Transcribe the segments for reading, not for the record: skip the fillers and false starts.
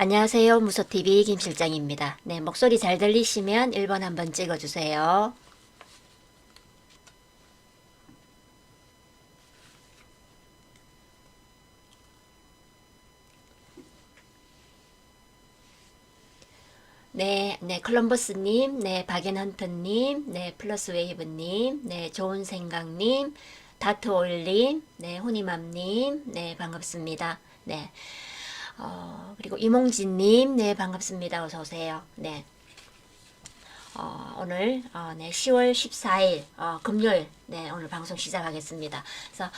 안녕하세요. 무소TV 김 실장입니다. 네, 목소리 잘 들리시면 1번 한번 찍어주세요. 네, 컬럼버스님, 네, 박앤헌트님, 네, 플러스웨이브님, 네, 좋은생각님, 다트올님, 네, 호니맘님, 네, 반갑습니다. 네, 그리고 이몽진님, 네, 반갑습니다. 어서오세요. 네. 오늘 네, 10월 14일 금요일 네, 오늘 방송 시작하겠습니다. 그래서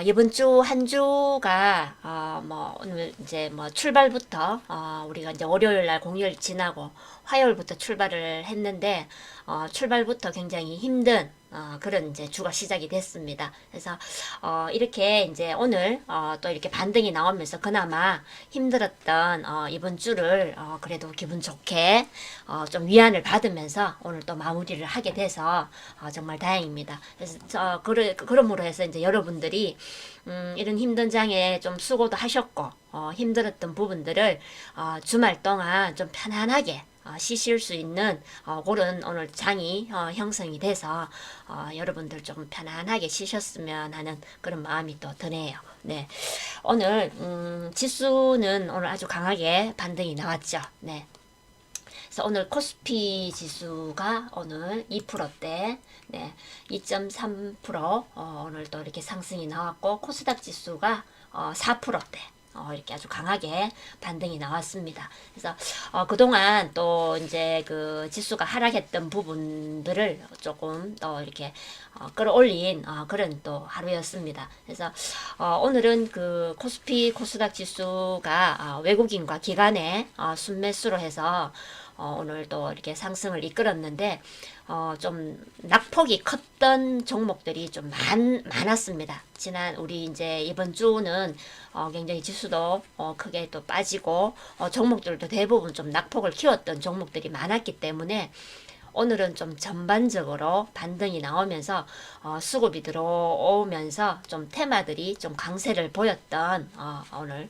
이번 주 한 주가 뭐 오늘 이제 뭐 출발부터 우리가 이제 월요일 날 공휴일 지나고 화요일부터 출발을 했는데 출발부터 굉장히 힘든 그런 이제 주가 시작이 됐습니다. 그래서 이렇게 이제 오늘 또 이렇게 반등이 나오면서 그나마 힘들었던 이번 주를 그래도 기분 좋게 좀 위안을 받으면서 오늘 또 마무리를 하게 돼서 정말 다행입니다. 그래서 그러므로 해서 이제 여러분들이 이런 힘든 장에 좀 수고도 하셨고 힘들었던 부분들을 주말 동안 좀 편안하게 쉬실 수 있는 그런 오늘 장이 형성이 돼서 여러분들 좀 편안하게 쉬셨으면 하는 그런 마음이 또 드네요. 네, 오늘 지수는 오늘 아주 강하게 반등이 나왔죠. 네. 그래서 오늘 코스피 지수가 오늘 2%대, 네, 2.3% 오늘 또 이렇게 상승이 나왔고 코스닥 지수가 4%대. 이렇게 아주 강하게 반등이 나왔습니다. 그래서 그동안 또 이제 그 지수가 하락했던 부분들을 조금 더 이렇게 끌어올린 그런 또 하루였습니다. 그래서 오늘은 그 코스피 코스닥 지수가 외국인과 기관의 순매수로 해서 오늘 또 이렇게 상승을 이끌었는데 좀 낙폭이 컸던 종목들이 좀 많았습니다. 지난 우리 이제 이번 주는 굉장히 지수도 크게 또 빠지고 종목들도 대부분 좀 낙폭을 키웠던 종목들이 많았기 때문에 오늘은 좀 전반적으로 반등이 나오면서 수급이 들어오면서 좀 테마들이 좀 강세를 보였던 오늘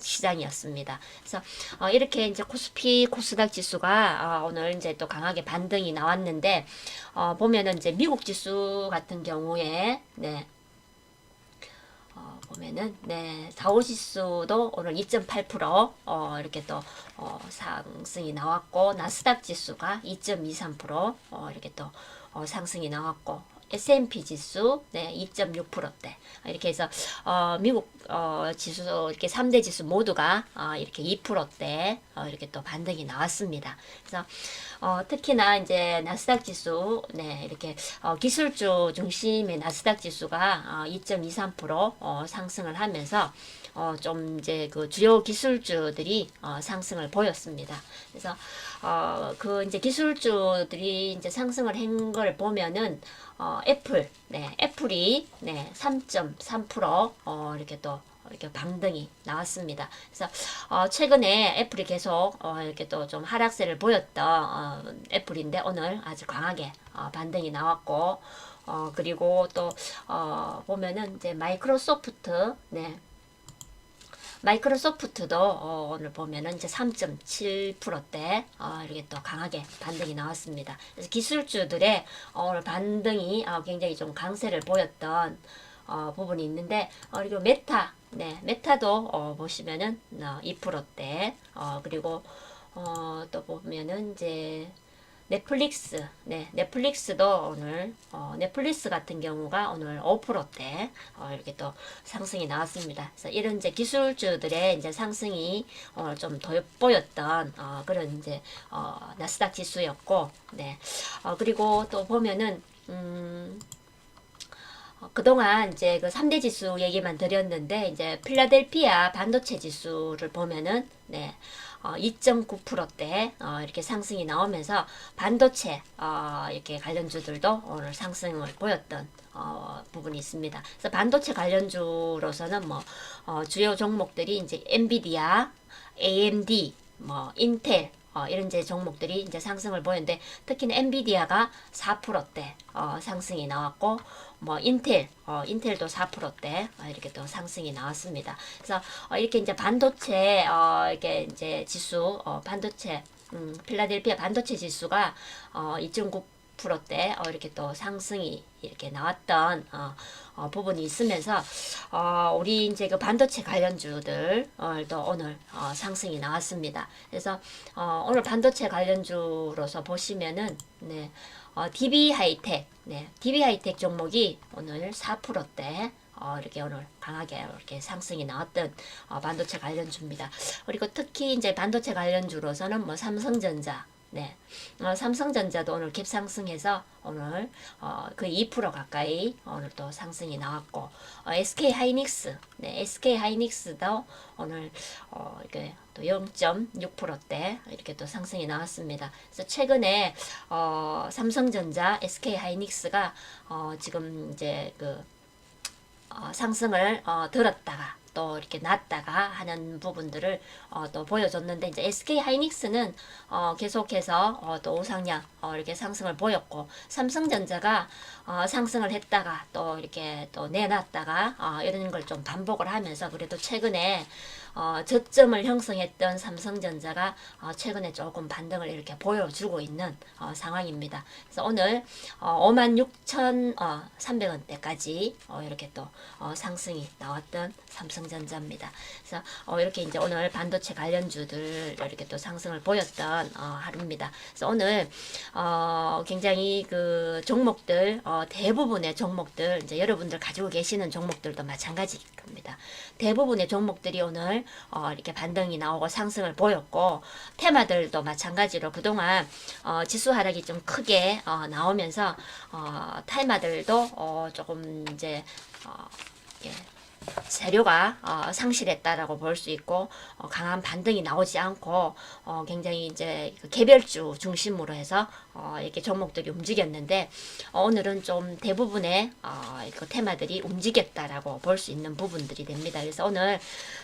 시장이었습니다. 그래서 이렇게 이제 코스피 코스닥 지수가 오늘 이제 또 강하게 반등이 나왔는데 보면은 이제 미국 지수 같은 경우에 네. 보면은 네, 다우지수도 오늘 2.8% 이렇게 또 상승이 나왔고 나스닥 지수가 2.23% 이렇게 또 상승이 나왔고 S&P 지수 네, 2.6%대 이렇게 해서 미국 지수 이렇게 3대 지수 모두가 이렇게 2%대 이렇게 또 반등이 나왔습니다. 그래서 특히나 이제 나스닥 지수 네, 이렇게 기술주 중심의 나스닥 지수가 2.23% 상승을 하면서 좀 이제 그 주요 기술주들이 상승을 보였습니다. 그래서 그 이제 기술주들이 이제 상승을 한 걸 보면은 애플, 네, 애플이 네, 3.3% 이렇게 또 이렇게 반등이 나왔습니다. 그래서 최근에 애플이 계속 이렇게 또 좀 하락세를 보였던 애플인데 오늘 아주 강하게 반등이 나왔고 그리고 또 보면은 이제 마이크로소프트 네. 마이크로소프트도 오늘 보면은 이제 3.7%대 이렇게 또 강하게 반등이 나왔습니다. 그래서 기술주들의 오늘 반등이 굉장히 좀 강세를 보였던 부분이 있는데 그리고 메타 네 메타도 보시면은 2%대 그리고 또 보면은 이제 넷플릭스, 네, 넷플릭스도 오늘, 넷플릭스 같은 경우가 오늘 5%대, 이렇게 또 상승이 나왔습니다. 그래서 이런 이제 기술주들의 이제 상승이 오늘 좀 돋보였던, 그런 이제, 나스닥 지수였고, 네. 그리고 또 보면은, 그동안 이제 그 3대 지수 얘기만 드렸는데, 이제 필라델피아 반도체 지수를 보면은, 네, 2.9%대 이렇게 상승이 나오면서 반도체 이렇게 관련주들도 오늘 상승을 보였던 부분이 있습니다. 그래서 반도체 관련주로서는 뭐 주요 종목들이 이제 엔비디아, AMD, 뭐 인텔 이런 이제 종목들이 이제 상승을 보였는데 특히는 엔비디아가 4%대 상승이 나왔고 뭐 인텔도 4%대 이렇게 또 상승이 나왔습니다. 그래서 이렇게 이제 반도체 이렇게 이제 지수 반도체 필라델피아 반도체 지수가 2.9%대 이렇게 또 상승이 이렇게 나왔던 부분이 있으면서 우리 이제 그 반도체 관련주들 또 오늘 상승이 나왔습니다. 그래서 오늘 반도체 관련주로서 보시면은 네, DB 하이텍 DB 하이텍 종목이 오늘 4%대 이렇게 오늘 강하게 이렇게 상승이 나왔던 반도체 관련주입니다. 그리고 특히 이제 반도체 관련주로서는 뭐 삼성전자 삼성전자도 오늘 갭상승해서 오늘 거의 2% 가까이 오늘 또 상승이 나왔고 SK 하이닉스 SK 하이닉스도 오늘 이렇게 또 0.6%대 이렇게 또 상승이 나왔습니다. 그래서 최근에 삼성전자, SK 하이닉스가 지금 이제 그 상승을 들었다가 또 이렇게 났다가 하는 부분들을 또 보여줬는데 이제 SK 하이닉스는 계속해서 또 우상향 이렇게 상승을 보였고 삼성전자가 상승을 했다가 또 이렇게 또 내놨다가 이런 걸 좀 반복을 하면서 그래도 최근에 저점을 형성했던 삼성전자가 최근에 조금 반등을 이렇게 보여주고 있는 상황입니다. 그래서 오늘 56,300원대까지 이렇게 또 상승이 나왔던 삼성전자입니다. 그래서 이렇게 이제 오늘 반도체 관련주들 이렇게 또 상승을 보였던 하루입니다. 그래서 오늘 굉장히 그 종목들 대부분의 종목들 이제 여러분들 가지고 계시는 종목들도 마찬가지일 겁니다. 대부분의 종목들이 오늘 이렇게 반등이 나오고 상승을 보였고 테마들도 마찬가지로 그동안 지수 하락이 좀 크게 나오면서 테마들도 조금 이제 예, 재료가 상실했다라고 볼 수 있고 강한 반등이 나오지 않고 굉장히 이제 그 개별주 중심으로 해서 이렇게 종목들이 움직였는데 오늘은 좀 대부분의 그 테마들이 움직였다라고 볼 수 있는 부분들이 됩니다. 그래서 오늘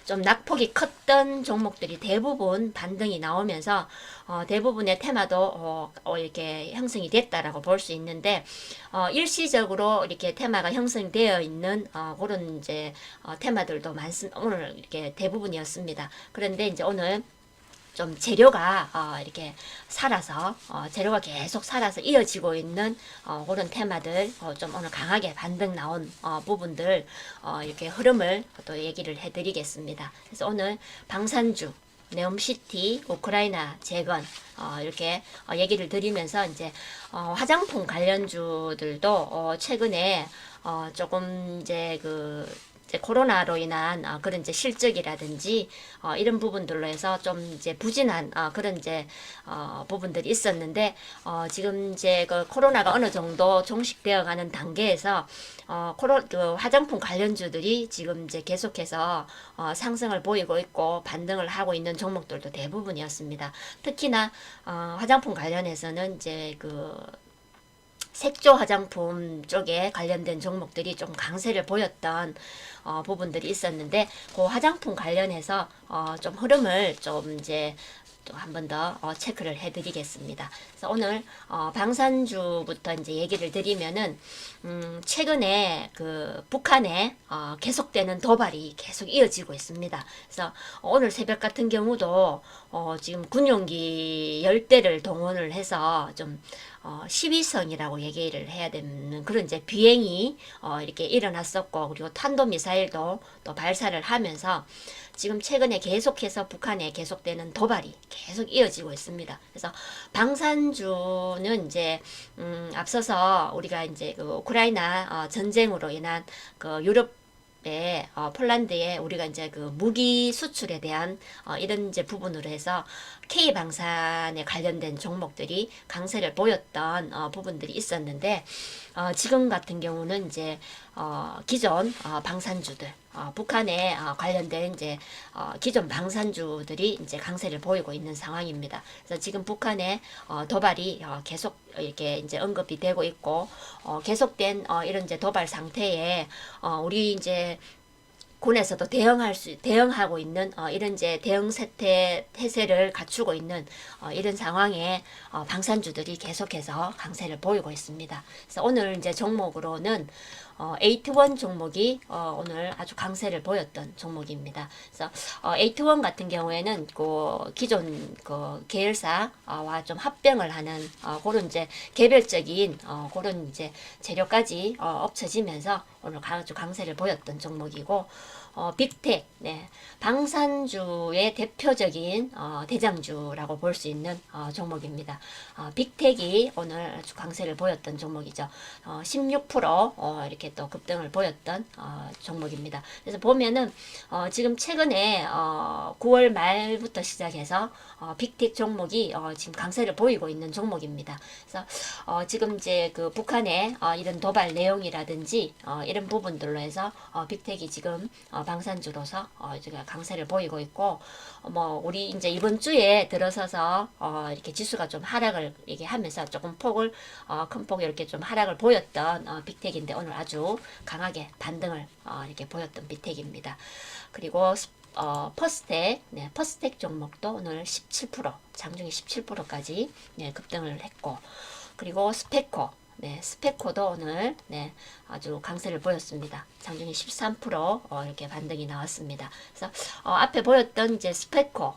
좀 낙폭이 컸던 종목들이 대부분 반등이 나오면서 대부분의 테마도 이렇게 형성이 됐다라고 볼 수 있는데 일시적으로 이렇게 테마가 형성되어 있는 그런 이제 테마들도 많습니다. 오늘 이렇게 대부분이었습니다. 그런데 이제 오늘 좀 재료가 이렇게 살아서 재료가 계속 살아서 이어지고 있는 그런 테마들 좀 오늘 강하게 반등 나온 부분들 이렇게 흐름을 또 얘기를 해드리겠습니다. 그래서 오늘 방산주 네옴시티, 우크라이나 재건 이렇게 얘기를 드리면서 이제 화장품 관련주들도 최근에 조금 이제 코로나로 인한 그런 이제 실적이라든지 이런 부분들로 해서 좀 이제 부진한 그런 이제 부분들이 있었는데 지금 이제 그 코로나가 어느 정도 종식되어 가는 단계에서 그 화장품 관련주들이 지금 이제 계속해서 상승을 보이고 있고 반등을 하고 있는 종목들도 대부분이었습니다. 특히나 화장품 관련해서는 이제 그 색조 화장품 쪽에 관련된 종목들이 좀 강세를 보였던 부분들이 있었는데 그 화장품 관련해서 좀 흐름을 좀 이제 또 한 번 더 체크를 해드리겠습니다. 그래서 오늘 방산주부터 이제 얘기를 드리면은 최근에 그 북한에 계속되는 도발이 계속 이어지고 있습니다. 그래서 오늘 새벽 같은 경우도 지금 군용기 10대를 동원을 해서 좀 시위성이라고 얘기를 해야 되는 그런 이제 비행이 이렇게 일어났었고 그리고 탄도미사일도 또 발사를 하면서 지금 최근에 계속해서 북한에 계속되는 도발이 계속 이어지고 있습니다. 그래서 방산주는 이제 앞서서 우리가 이제 그 우크라이나 전쟁으로 인한 그 유럽 폴란드에 우리가 이제 그 무기 수출에 대한 이런 이제 부분으로 해서 K 방산에 관련된 종목들이 강세를 보였던 부분들이 있었는데 지금 같은 경우는 이제 기존 방산주들 북한에 관련된 이제 기존 방산주들이 이제 강세를 보이고 있는 상황입니다. 그래서 지금 북한의 도발이 계속 이렇게 이제 언급이 되고 있고 계속된 이런 이제 도발 상태에 우리 이제 군에서도 대응하고 있는 이런 이제 대응 태세를 갖추고 있는 이런 상황에 방산주들이 계속해서 강세를 보이고 있습니다. 그래서 오늘 이제 종목으로는 8원 종목이 오늘 아주 강세를 보였던 종목입니다. 그래서 8원 같은 경우에는 그 기존 그 계열사와 좀 합병을 하는 그런 이제 개별적인 그런 이제 재료까지 엎쳐지면서 오늘 아주 강세를 보였던 종목이고, 빅텍, 네, 방산주의 대표적인 대장주라고 볼 수 있는 종목입니다. 빅텍이 오늘 아주 강세를 보였던 종목이죠. 16% 이렇게 또 급등을 보였던 종목입니다. 그래서 보면은 지금 최근에 9월 말부터 시작해서 빅텍 종목이 지금 강세를 보이고 있는 종목입니다. 그래서 지금 이제 그 북한의 이런 도발 내용이라든지 이런 부분들로 해서 빅텍이 지금 방산주로서 지금 강세를 보이고 있고, 뭐 우리 이제 이번 주에 들어서서 이렇게 지수가 좀 하락을 이게 하면서 조금 큰 폭 이렇게 좀 하락을 보였던 빅텍인데, 오늘 아주 강하게 반등을 이렇게 보였던 빅텍입니다. 그리고 퍼스텍, 네, 퍼스텍 종목도 오늘 17%, 장중에 17%까지 네, 급등을 했고, 그리고 스페코, 네, 스페코도 오늘 네, 아주 강세를 보였습니다. 장중에 13% 이렇게 반등이 나왔습니다. 그래서 앞에 보였던 이제 스페코,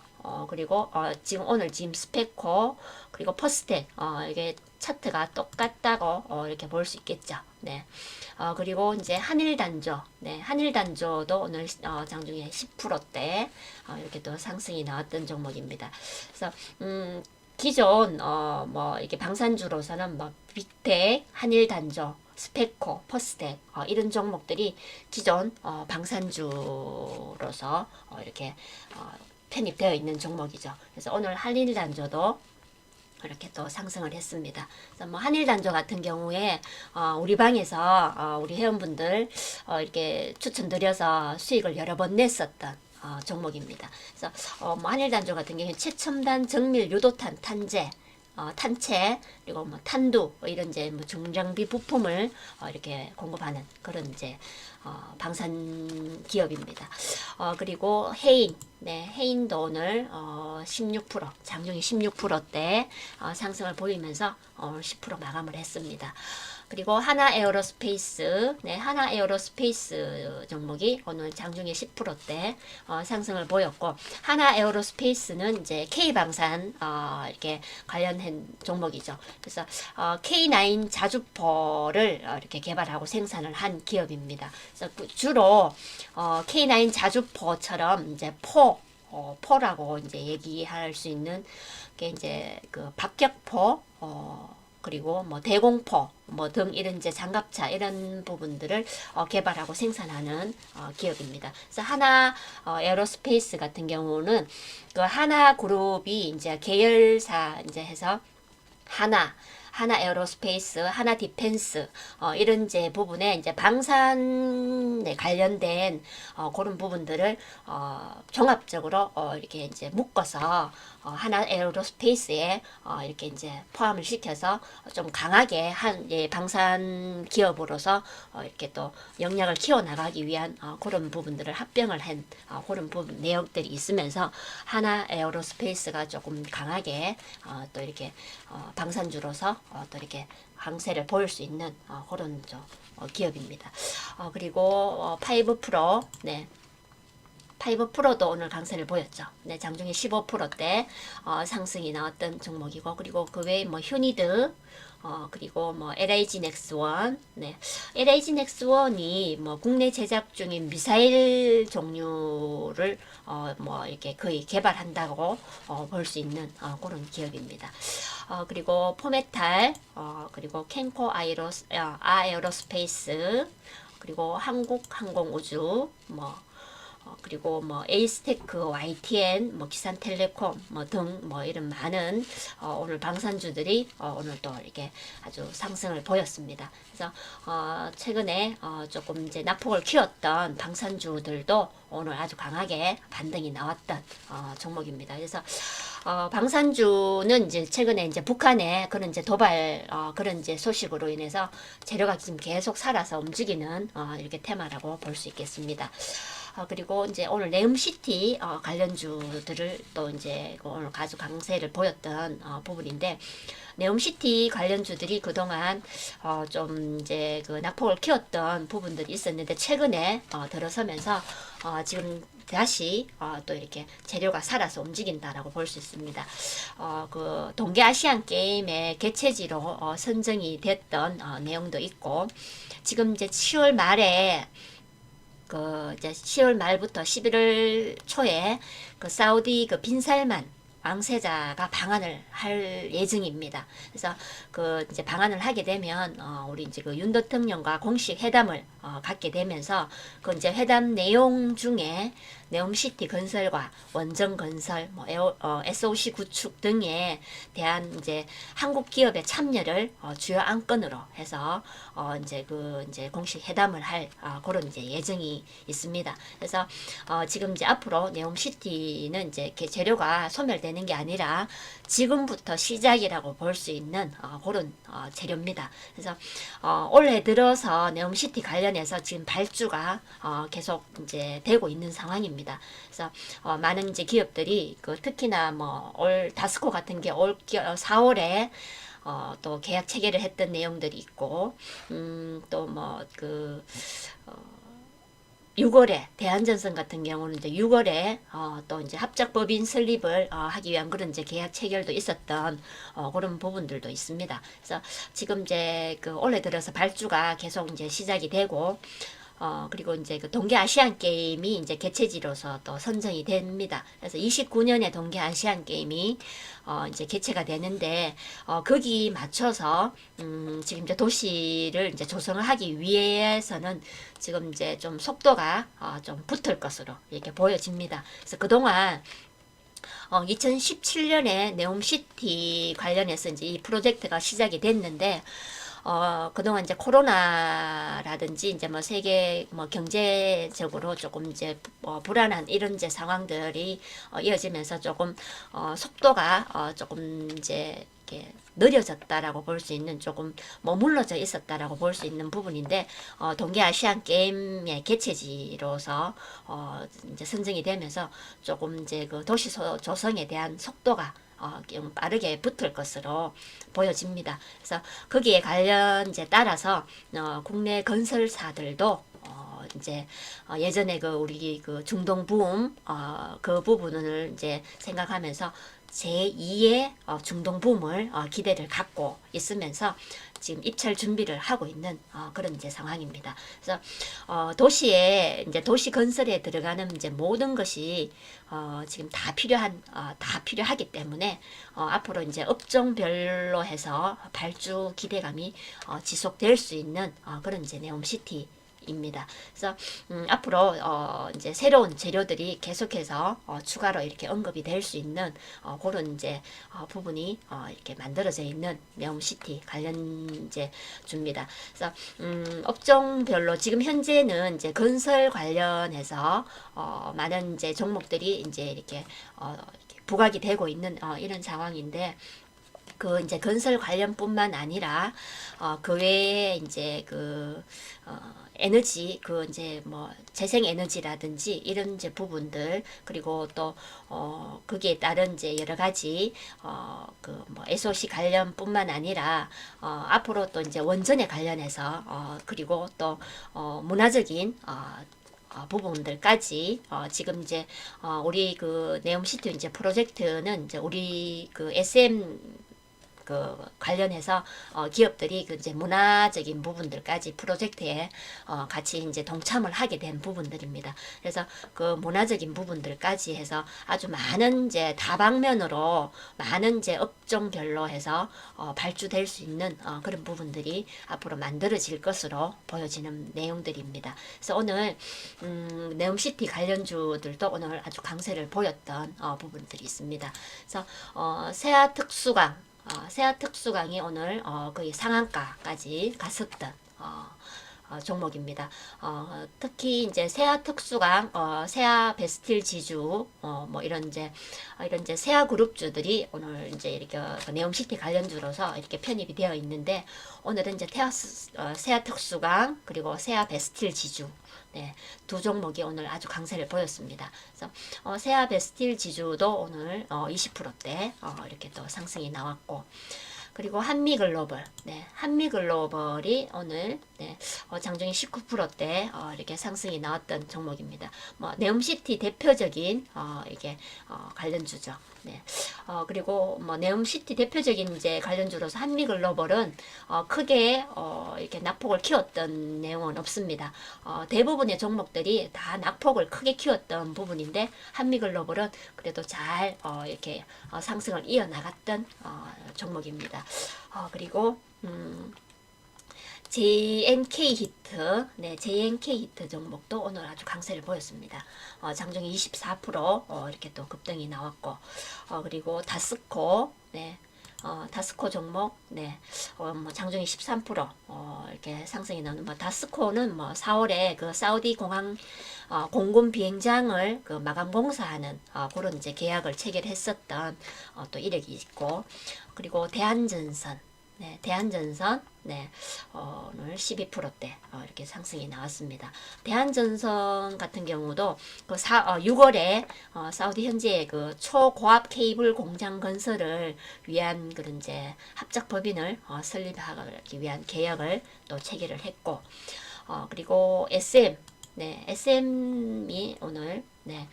그리고 지금 스페코, 그리고 퍼스텍, 이게 차트가 똑같다고 이렇게 볼 수 있겠죠. 네. 그리고 이제 한일단조, 네, 한일단조도 오늘 장중에 10%대 이렇게 또 상승이 나왔던 종목입니다. 그래서 기존 뭐 이렇게 방산주로서는 뭐 빅텍, 한일단조, 스페코, 퍼스텍 이런 종목들이 기존 방산주로서 이렇게 편입되어 있는 종목이죠. 그래서 오늘 한일단조도 이렇게 또 상승을 했습니다. 그래서 뭐 한일단조 같은 경우에 우리 방에서 우리 회원분들 이렇게 추천드려서 수익을 여러 번 냈었던 종목입니다. 그래서 뭐 한일단조 같은 경우에 최첨단 정밀 유도탄 탄재, 탄채, 그리고 뭐 탄두 이런 이제 뭐 중장비 부품을 이렇게 공급하는 그런 이제 방산 기업입니다. 그리고 해인, 네, 해인도 오늘 16%, 장중에 16%대 상승을 보이면서 10% 마감을 했습니다. 그리고 하나 에어로스페이스, 네, 하나 에어로스페이스 종목이 오늘 장중에 10%대 상승을 보였고, 하나 에어로스페이스는 이제 K방산 이렇게 관련한 종목이죠. 그래서 K9 자주포를 이렇게 개발하고 생산을 한 기업입니다. 그래서 주로 K9 자주포처럼 이제 포라고 이제 얘기할 수 있는 게 이제 그 박격포, 그리고 뭐 대공포 뭐 등 이런 이제 장갑차 이런 부분들을 개발하고 생산하는 기업입니다. 그래서 하나 에어로스페이스 같은 경우는 그 하나 그룹이 이제 계열사 이제 해서 하나 에어로스페이스, 하나 디펜스, 이런 이제 부분에 이제 방산에 관련된 그런 부분들을 종합적으로 이렇게 이제 묶어서 하나 에어로스페이스에 이렇게 이제 포함을 시켜서 좀 강하게 방산 기업으로서 이렇게 또 역량을 키워나가기 위한 그런 부분들을 합병을 한 그런 부분 내역들이 있으면서 하나 에어로스페이스가 조금 강하게 또 이렇게 방산주로서 또 이렇게 강세를 보일 수 있는 그런 기업입니다. 그리고 파이브 프로, 네. 파이브 프로도 오늘 강세를 보였죠. 네, 장중에 15%대 상승이 나왔던 종목이고, 그리고 그 외에 뭐 휴니드, 그리고 뭐 LIG 넥스원, 네, LIG 넥스원이 뭐 국내 제작 중인 미사일 종류를 뭐 이렇게 거의 개발한다고 볼 수 있는 그런 기업입니다. 그리고 포메탈, 그리고 켄코 아에로스페이스, 그리고 한국항공우주, 그리고 뭐 에이스테크, YTN, 뭐 기산텔레콤 뭐 등 뭐 이런 많은 오늘 방산주들이 오늘 또 이렇게 아주 상승을 보였습니다. 그래서 최근에 조금 이제 낙폭을 키웠던 방산주들도 오늘 아주 강하게 반등이 나왔던 종목입니다. 그래서 방산주는 이제 최근에 이제 북한의 그런 이제 도발 그런 이제 소식으로 인해서 재료가 지금 계속 살아서 움직이는 이렇게 테마라고 볼 수 있겠습니다. 그리고 이제 오늘 네옴시티 관련주들을 또 이제 오늘 가수 강세를 보였던 부분인데, 네옴시티 관련주들이 그동안 좀 이제 그 낙폭을 키웠던 부분들이 있었는데, 최근에 들어서면서 지금 다시 또 이렇게 재료가 살아서 움직인다라고 볼 수 있습니다. 그 동계 아시안 게임의 개최지로 선정이 됐던 내용도 있고, 지금 이제 10월 말에 그 이제 10월 말부터 11월 초에 그 사우디 그 빈살만 왕세자가 방한을 할 예정입니다. 그래서 그 이제 방한을 하게 되면 우리 이제 그 윤 대통령과 공식 회담을 갖게 되면서 그 이제 회담 내용 중에 네옴시티 건설과 원전 건설, 뭐 SOC 구축 등에 대한 이제 한국 기업의 참여를 주요 안건으로 해서 이제 그 이제 공식 회담을 할 그런 이제 예정이 있습니다. 그래서 지금 이제 앞으로 네옴시티는 이제 재료가 소멸되는 게 아니라 지금부터 시작이라고 볼 수 있는 그런 재료입니다. 그래서 올해 들어서 네옴시티 관련해서 지금 발주가 계속 이제 되고 있는 상황입니다. 그래서 많은 이제 기업들이 그 특히나 뭐 올 다스코 같은 게 올 4월에 또 계약 체결을 했던 내용들이 있고, 또 뭐 그 6월에 대한전선 같은 경우는 이제 6월에 또 이제 합작법인 설립을 하기 위한 그런 이제 계약 체결도 있었던 그런 부분들도 있습니다. 그래서 지금 이제 그 올해 들어서 발주가 계속 이제 시작이 되고, 그리고 이제 그 동계 아시안 게임이 이제 개최지로서 또 선정이 됩니다. 그래서 29년에 동계 아시안 게임이 이제 개최가 되는데, 거기 맞춰서 지금 이제 도시를 이제 조성을 하기 위해서는 지금 이제 좀 속도가 좀 붙을 것으로 이렇게 보여집니다. 그래서 그동안 2017년에 네옴시티 관련해서 이제 이 프로젝트가 시작이 됐는데, 그동안 이제 코로나라든지 이제 뭐 세계 뭐 경제적으로 조금 이제 불안한 이런 이제 상황들이 이어지면서 조금 속도가 조금 이제 이렇게 느려졌다라고 볼 수 있는, 조금 머물러져 있었다라고 볼 수 있는 부분인데, 동계 아시안 게임의 개최지로서 이제 선정이 되면서 조금 이제 그 도시 조성에 대한 속도가 좀 빠르게 붙을 것으로 보여집니다. 그래서 거기에 관련 이제 따라서 국내 건설사들도 이제 예전에 그 우리 그 중동 붐 그 부분을 이제 생각하면서 제2의 중동 붐을 기대를 갖고 있으면서 지금 입찰 준비를 하고 있는 그런 이제 상황입니다. 그래서 도시에 이제 도시 건설에 들어가는 이제 모든 것이 지금 다 필요하기 때문에 앞으로 이제 업종별로 해서 발주 기대감이 지속될 수 있는 그런 이제 네옴시티 입니다. 그래서 앞으로 이제 새로운 재료들이 계속해서 추가로 이렇게 언급이 될 수 있는 그런 이제 부분이 이렇게 만들어져 있는 네옴시티 관련 이제 줍니다. 그래서 업종별로 지금 현재는 이제 건설 관련해서 많은 이제 종목들이 이제 이렇게 부각이 되고 있는 이런 상황인데, 그 이제 건설 관련뿐만 아니라 그 외에 이제 그 에너지, 그 이제 뭐 재생 에너지라든지 이런 이제 부분들, 그리고 또 거기에 따른 이제 여러 가지 그 뭐 SOC 관련뿐만 아니라 앞으로 또 이제 원전에 관련해서 그리고 또 문화적인 부분들까지 지금 이제 우리 그 네옴시티 이제 프로젝트는 이제 우리 그 SM 그 관련해서 기업들이 그 이제 문화적인 부분들까지 프로젝트에 같이 이제 동참을 하게 된 부분들입니다. 그래서 그 문화적인 부분들까지 해서 아주 많은 이제 다방면으로 많은 이제 업종별로 해서 발주될 수 있는 그런 부분들이 앞으로 만들어질 것으로 보여지는 내용들입니다. 그래서 오늘 네옴시티 관련주들도 오늘 아주 강세를 보였던 부분들이 있습니다. 그래서 세아특수강 세아특수강이 오늘 거의 상한가까지 갔었던 종목입니다. 특히 이제 세아 특수강, 세아 베스틸 지주, 뭐 이런 이제 세아 그룹주들이 오늘 이제 이렇게 네옴시티 관련주로서 이렇게 편입이 되어 있는데, 오늘은 이제 세아 특수강 그리고 세아 베스틸 지주, 네, 두 종목이 오늘 아주 강세를 보였습니다. 그래서 세아 베스틸 지주도 오늘 20%대 이렇게 또 상승이 나왔고, 그리고 한미글로벌, 네, 한미글로벌이 오늘 네, 장중에 19%대 이렇게 상승이 나왔던 종목입니다. 뭐 네옴시티 대표적인 이게 관련주죠. 네. 그리고 뭐 네옴시티 대표적인 이제 관련주로서 한미글로벌은 크게 이렇게 낙폭을 키웠던 내용은 없습니다. 대부분의 종목들이 다 낙폭을 크게 키웠던 부분인데, 한미글로벌은 그래도 잘 이렇게 상승을 이어나갔던 종목입니다. 그리고 JNK 히트, 네, JNK 히트 종목도 오늘 아주 강세를 보였습니다. 장중에 24% 이렇게 또 급등이 나왔고, 그리고 네, 다스코 종목, 네, 뭐 장중에 13% 이렇게 상승이 나오는, 뭐 다스코는 뭐 4월에 그 사우디 공항 공군 비행장을 그 마감 공사하는 그런 이제 계약을 체결했었던 또 이력이 있고, 그리고 대한전선, 네, 대한전선, 네, 오늘 12%대 이렇게 상승이 나왔습니다. 대한전선 같은 경우도 그 6월에 사우디 현지의 그 초고압 케이블 공장 건설을 위한 그런 이제 합작 법인을 설립하기 위한 계약을 또 체결을 했고, 그리고 SM, 네, SM이 오늘 네,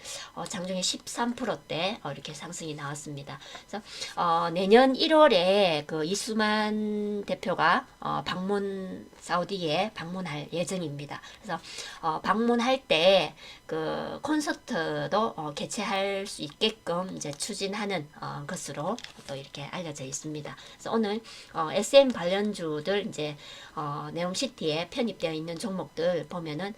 장중에 13%대 이렇게 상승이 나왔습니다. 그래서 내년 1월에 그 이수만 대표가 사우디에 방문할 예정입니다. 그래서 방문할 때 그 콘서트도 개최할 수 있게끔 이제 추진하는 것으로 또 이렇게 알려져 있습니다. 그래서 오늘 SM 관련주들 이제 네옴시티에 편입되어 있는 종목들 보면은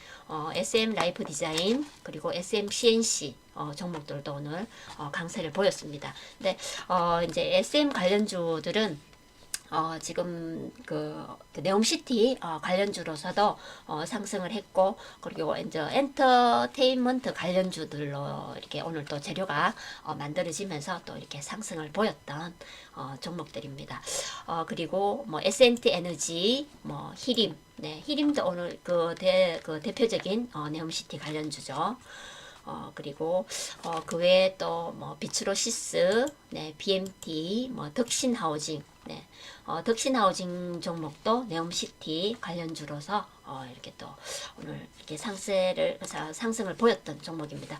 SM 라이프 디자인 그리고 SM CNC 종목들도 오늘 강세를 보였습니다. 근데 이제 SM 관련주들은 지금 그 네옴시티 관련주로서도 상승을 했고, 그리고 이제 엔터테인먼트 관련주들로 이렇게 오늘 또 재료가 만들어지면서 또 이렇게 상승을 보였던 종목들입니다. 그리고 뭐 S&T 에너지, 뭐 히림, 네, 히림도 오늘 그 대표적인 네옴시티 관련주죠. 그리고 그 외에 또 뭐 비츠로시스, 네, BMT, 뭐 덕신하우징, 네, 덕신하우징 종목도 네옴시티 관련주로서 이렇게 또 오늘 이렇게 상승을 보였던 종목입니다.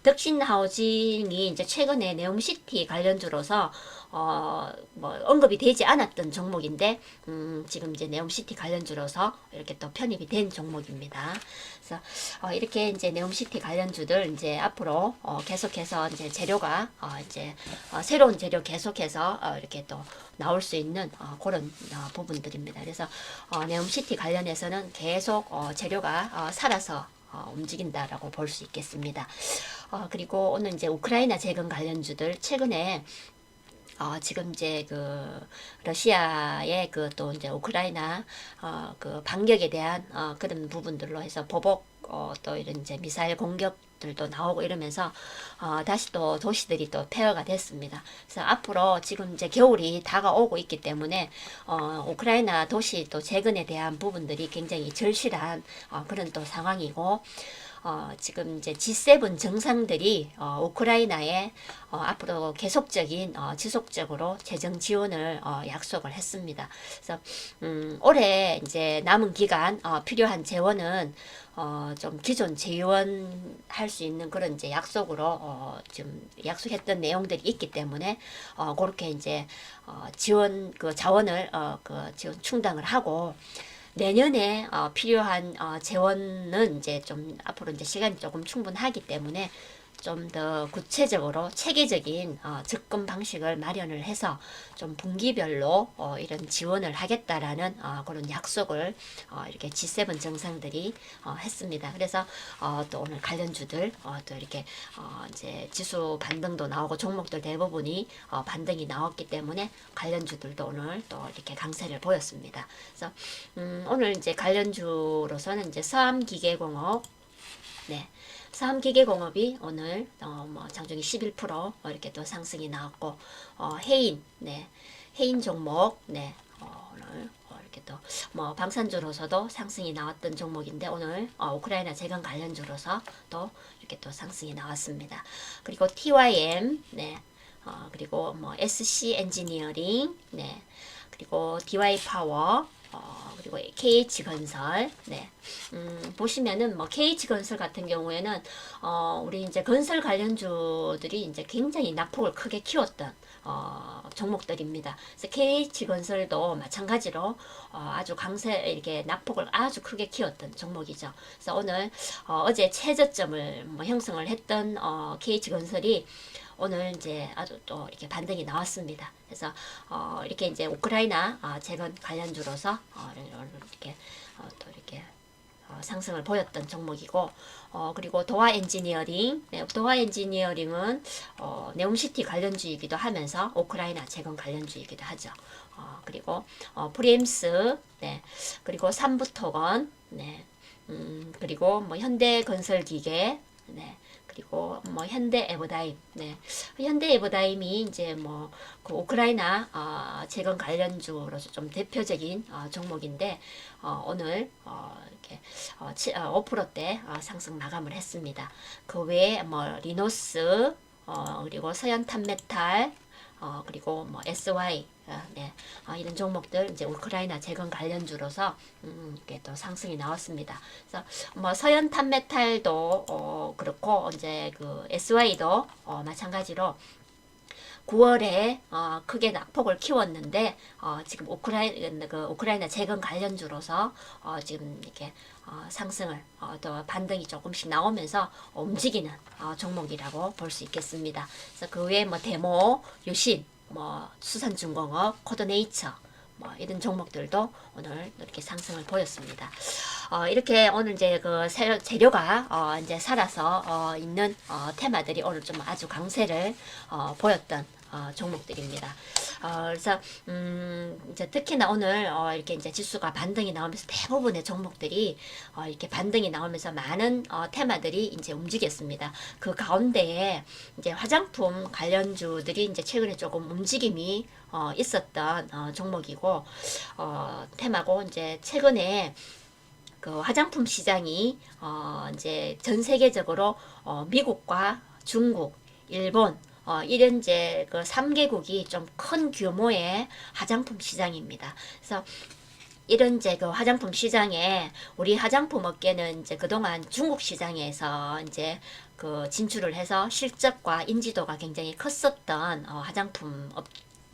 덕신하우징이 이제 최근에 네옴시티 관련주로서 뭐 언급이 되지 않았던 종목인데, 지금 이제 네옴시티 관련주로서 이렇게 또 편입이 된 종목입니다. 그래서 이렇게 이제 네옴시티 관련주들 이제 앞으로 계속해서 이제 재료가 이제 새로운 재료 계속해서 이렇게 또 나올 수 있는 그런 부분들입니다. 그래서 네옴시티 관련해서는 계속 재료가 살아서 움직인다라고 볼 수 있겠습니다. 그리고 오늘 이제 우크라이나 재건 관련주들 최근에 지금 이제 그 러시아의 그 또 이제 우크라이나 그 반격에 대한 그런 부분들로 해서 보복 또 이런 이제 미사일 공격들도 나오고 이러면서 다시 또 도시들이 또 폐허가 됐습니다. 그래서 앞으로 지금 이제 겨울이 다가오고 있기 때문에 우크라이나 도시 또 재건에 대한 부분들이 굉장히 절실한 그런 또 상황이고, 지금 이제 G7 정상들이 우크라이나에 앞으로 계속적인 지속적으로 재정 지원을 약속을 했습니다. 그래서 올해 이제 남은 기간 필요한 재원은 좀 기존 재원할 수 있는 그런 이제 약속으로 좀 약속했던 내용들이 있기 때문에 그렇게 이제 지원 그 자원을 그 지원 충당을 하고, 내년에 필요한 재원은 이제 좀 앞으로 이제 시간이 조금 충분하기 때문에 좀 더 구체적으로 체계적인 접근 방식을 마련을 해서 좀 분기별로 이런 지원을 하겠다라는 그런 약속을 이렇게 G7 정상들이 했습니다. 그래서 또 오늘 관련주들 또 이렇게 이제 지수 반등도 나오고 종목들 대부분이 반등이 나왔기 때문에 관련주들도 오늘 또 이렇게 강세를 보였습니다. 그래서 오늘 이제 관련주로서는 이제 서암기계공업, 네. 서암기계공업이 오늘 뭐 장중이 11% 이렇게 또 상승이 나왔고 해인, 네. 해인 종목, 네. 오늘 이렇게 또 뭐 방산주로서도 상승이 나왔던 종목인데 오늘 우크라이나 재건 관련주로서 또 이렇게 또 상승이 나왔습니다. 그리고 TYM, 네. 그리고 뭐 SC 엔지니어링, 네. 그리고 DY 파워, 그리고 KH건설, 네. 보시면은 뭐 KH건설 같은 경우에는 우리 이제 건설 관련주들이 이제 굉장히 낙폭을 크게 키웠던 종목들입니다. 그래서 KH건설도 마찬가지로 아주 강세 이렇게 낙폭을 아주 크게 키웠던 종목이죠. 그래서 오늘 어제 최저점을 뭐 형성을 했던 KH건설이 오늘 이제 아주 또 이렇게 반등이 나왔습니다. 그래서 이렇게 이제 우크라이나 재건 관련주로서 이렇게 또 이렇게 상승을 보였던 종목이고 그리고 도화 엔지니어링, 네, 도화 엔지니어링은 네옴시티 관련주이기도 하면서 우크라이나 재건 관련주이기도 하죠. 그리고 프리엠스, 네, 그리고 삼부토건, 네, 그리고 뭐 현대건설기계, 네. 그리고 뭐 현대 에버다임, 네. 현대 에버다임이 이제 뭐 그 우크라이나 재건 관련주로서 좀 대표적인 종목인데 오늘 이렇게 5%대 상승 마감을 했습니다. 그 외에 뭐 리노스, 그리고 서현탄메탈, 그리고 뭐 SY, 네, 이런 종목들 이제 우크라이나 재건 관련주로서 이렇게 또 상승이 나왔습니다. 그래서 뭐 서현 탄메탈도 그렇고 이제 그 SY도 마찬가지로 9월에 크게 낙폭을 키웠는데 지금 우크라이나 재건 관련주로서 지금 이렇게 상승을 또 반등이 조금씩 나오면서 움직이는 종목이라고 볼 수 있겠습니다. 그래서 그 외에 뭐 데모, 유신, 뭐 수산중공업, 코드네이처 뭐 이런 종목들도 오늘 이렇게 상승을 보였습니다. 이렇게 오늘 이제 그 재료가 이제 살아서 있는 테마들이 오늘 좀 아주 강세를 보였던 종목들입니다. 그래서 이제 특히나 오늘 이렇게 이제 지수가 반등이 나오면서 대부분의 종목들이 이렇게 반등이 나오면서 많은 테마들이 이제 움직였습니다. 그 가운데에 이제 화장품 관련주들이 이제 최근에 조금 움직임이 있었던 종목이고 테마고 이제 최근에 그 화장품 시장이 이제 전 세계적으로 미국과 중국, 일본 이런 이제 그 3개국이 좀 큰 규모의 화장품 시장입니다. 그래서 이런 이제 그 화장품 시장에 우리 화장품 업계는 이제 그동안 중국 시장에서 이제 그 진출을 해서 실적과 인지도가 굉장히 컸었던 화장품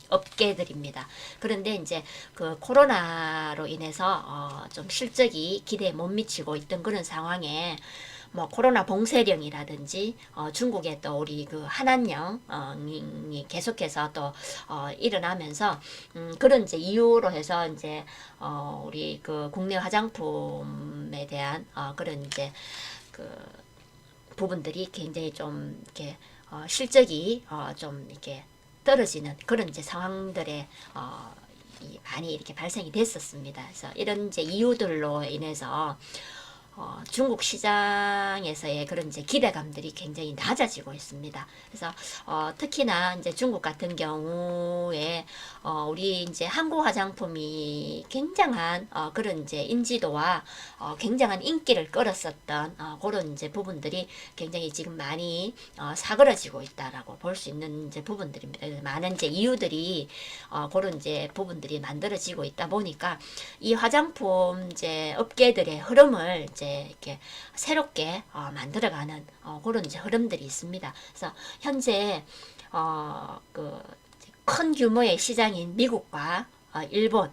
업계들입니다. 그런데 이제 그 코로나로 인해서 좀 실적이 기대에 못 미치고 있던 그런 상황에 뭐 코로나 봉쇄령이라든지 중국의 또 우리 그 한한령이 계속해서 또 일어나면서 그런 이제 이유로 해서 이제 우리 그 국내 화장품에 대한 그런 이제 그 부분들이 굉장히 좀 이렇게 실적이 좀 이렇게 떨어지는 그런 이제 상황들에 많이 이렇게 발생이 됐었습니다. 그래서 이런 이제 이유들로 인해서 중국 시장에서의 그런 이제 기대감들이 굉장히 낮아지고 있습니다. 그래서 특히나 이제 중국 같은 경우에 우리 이제 한국 화장품이 굉장한 그런 이제 인지도와 굉장한 인기를 끌었었던 그런 이제 부분들이 굉장히 지금 많이 사그러지고 있다라고 볼 수 있는 이제 부분들입니다. 많은 이제 이유들이 그런 이제 부분들이 만들어지고 있다 보니까 이 화장품 이제 업계들의 흐름을 이제 이렇게 새롭게 만들어가는 그런 이제 흐름들이 있습니다. 그래서 현재 그 큰 규모의 시장인 미국과 일본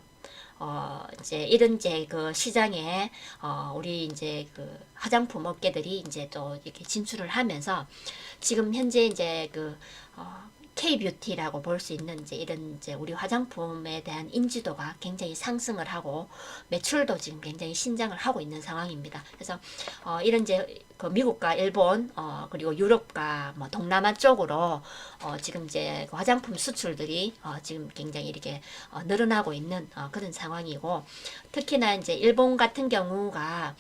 이제 이런 이제 그 시장에 우리 이제 그 화장품 업계들이 이제 또 이렇게 진출을 하면서 지금 현재 이제 그 K-뷰티라고 볼 수 있는 이제 이런 이제 우리 화장품에 대한 인지도가 굉장히 상승을 하고 매출도 지금 굉장히 신장을 하고 있는 상황입니다. 그래서 이런 이제 그 미국과 일본 그리고 유럽과 뭐 동남아 쪽으로 지금 이제 그 화장품 수출들이 지금 굉장히 이렇게 늘어나고 있는 그런 상황이고 특히나 이제 일본 같은 경우가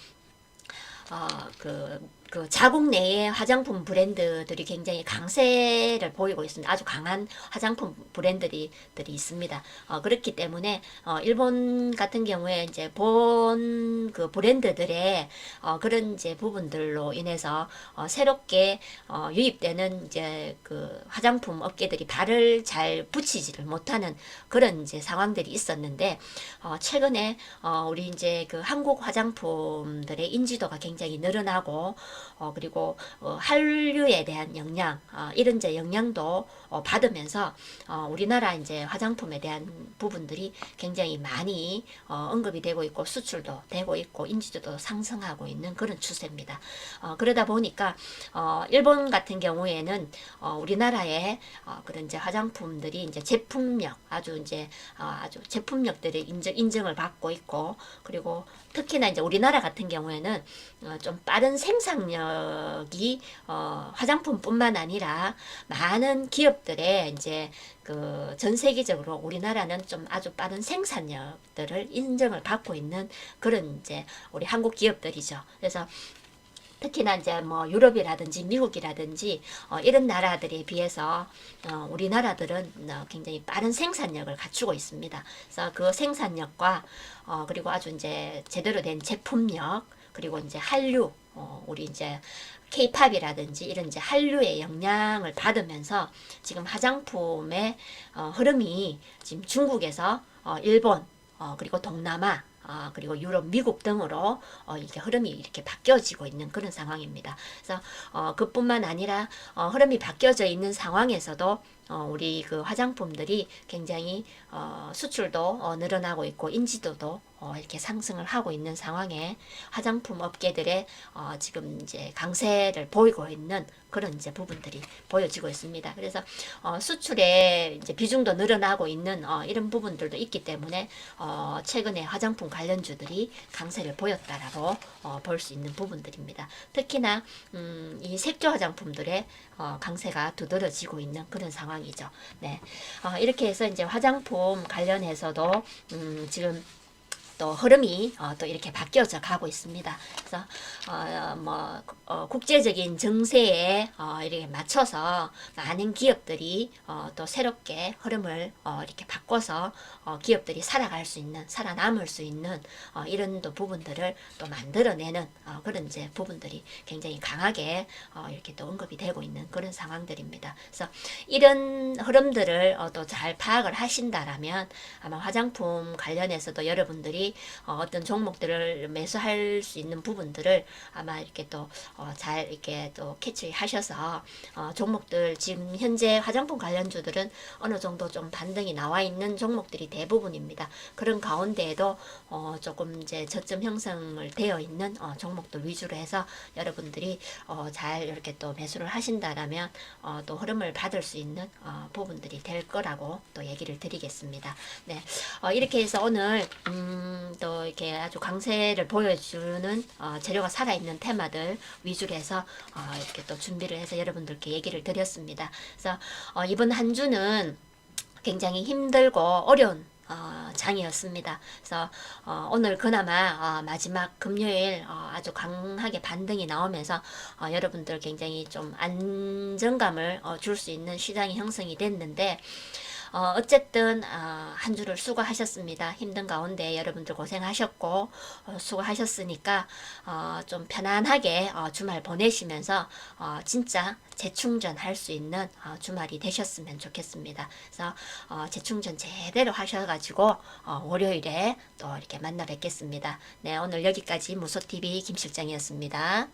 그 자국 내의 화장품 브랜드들이 굉장히 강세를 보이고 있습니다. 아주 강한 화장품 브랜드들이 있습니다. 그렇기 때문에 일본 같은 경우에 이제 본 그 브랜드들의 그런 이제 부분들로 인해서 새롭게 유입되는 이제 그 화장품 업계들이 발을 잘 붙이지를 못하는 그런 이제 상황들이 있었는데 최근에 우리 이제 그 한국 화장품들의 인지도가 굉장히 늘어나고 그리고 한류에 대한 영향 이런 이제 영향도 받으면서 우리나라 이제 화장품에 대한 부분들이 굉장히 많이 언급이 되고 있고 수출도 되고 있고 인지도도 상승하고 있는 그런 추세입니다. 그러다 보니까 일본 같은 경우에는 우리나라의 그런 이제 화장품들이 이제 제품력 아주 제품력들이 인정을 받고 있고 그리고 특히나 이제 우리나라 같은 경우에는 좀 빠른 생산력이 화장품뿐만 아니라 많은 기업들의 이제 그 전 세계적으로 우리나라는 좀 아주 빠른 생산력들을 인정을 받고 있는 그런 이제 우리 한국 기업들이죠. 그래서 특히나 이제 뭐 유럽이라든지 미국이라든지 이런 나라들에 비해서 우리나라들은 굉장히 빠른 생산력을 갖추고 있습니다. 그래서 그 생산력과 그리고 아주 이제 제대로 된 제품력 그리고 이제 한류 우리 이제 K-팝이라든지 이런 이제 한류의 영향을 받으면서 지금 화장품의 흐름이 지금 중국에서 일본 그리고 동남아 그리고 유럽, 미국 등으로 이게 흐름이 이렇게 바뀌어지고 있는 그런 상황입니다. 그래서 그뿐만 아니라 흐름이 바뀌어져 있는 상황에서도 우리 그 화장품들이 굉장히 수출도 늘어나고 있고 인지도도 이렇게 상승을 하고 있는 상황에 화장품 업계들의 지금 이제 강세를 보이고 있는 그런 이제 부분들이 보여지고 있습니다. 그래서 수출의 이제 비중도 늘어나고 있는 이런 부분들도 있기 때문에 최근에 화장품 관련주들이 강세를 보였다라고 볼 수 있는 부분들입니다. 특히나 이 색조 화장품들의 강세가 두드러지고 있는 그런 상황이죠. 네, 이렇게 해서 이제 화장품 관련해서도 지금 또 흐름이 또 이렇게 바뀌어져 가고 있습니다. 그래서 국제적인 정세에 이렇게 맞춰서 많은 기업들이 또 새롭게 흐름을 이렇게 바꿔서 기업들이 살아갈 수 있는 살아남을 수 있는 이런 또 부분들을 또 만들어내는 그런 이제 부분들이 굉장히 강하게 이렇게 또 언급이 되고 있는 그런 상황들입니다. 그래서 이런 흐름들을 또 잘 파악을 하신다라면 아마 화장품 관련해서도 여러분들이 어떤 종목들을 매수할 수 있는 부분들을 아마 이렇게 또 잘 이렇게 또 캐치하셔서 종목들 지금 현재 화장품 관련주들은 어느 정도 좀 반등이 나와 있는 종목들이 대부분입니다. 그런 가운데에도 조금 이제 저점 형성을 되어 있는 종목들 위주로 해서 여러분들이 잘 이렇게 또 매수를 하신다라면 또 흐름을 받을 수 있는 부분들이 될 거라고 또 얘기를 드리겠습니다. 네, 이렇게 해서 오늘 또 이렇게 아주 강세를 보여주는 재료가 살아있는 테마들 위주로 해서 이렇게 또 준비를 해서 여러분들께 얘기를 드렸습니다. 그래서 이번 한 주는 굉장히 힘들고 어려운 장이었습니다. 그래서 오늘 그나마 마지막 금요일 아주 강하게 반등이 나오면서 여러분들 굉장히 좀 안정감을 줄 수 있는 시장이 형성이 됐는데 어쨌든 한 주를 수고하셨습니다. 힘든 가운데 여러분들 고생하셨고 수고하셨으니까 좀 편안하게 주말 보내시면서 진짜 재충전할 수 있는 주말이 되셨으면 좋겠습니다. 그래서 재충전 제대로 하셔가지고 월요일에 또 이렇게 만나 뵙겠습니다. 네, 오늘 여기까지 무소TV 김실장이었습니다.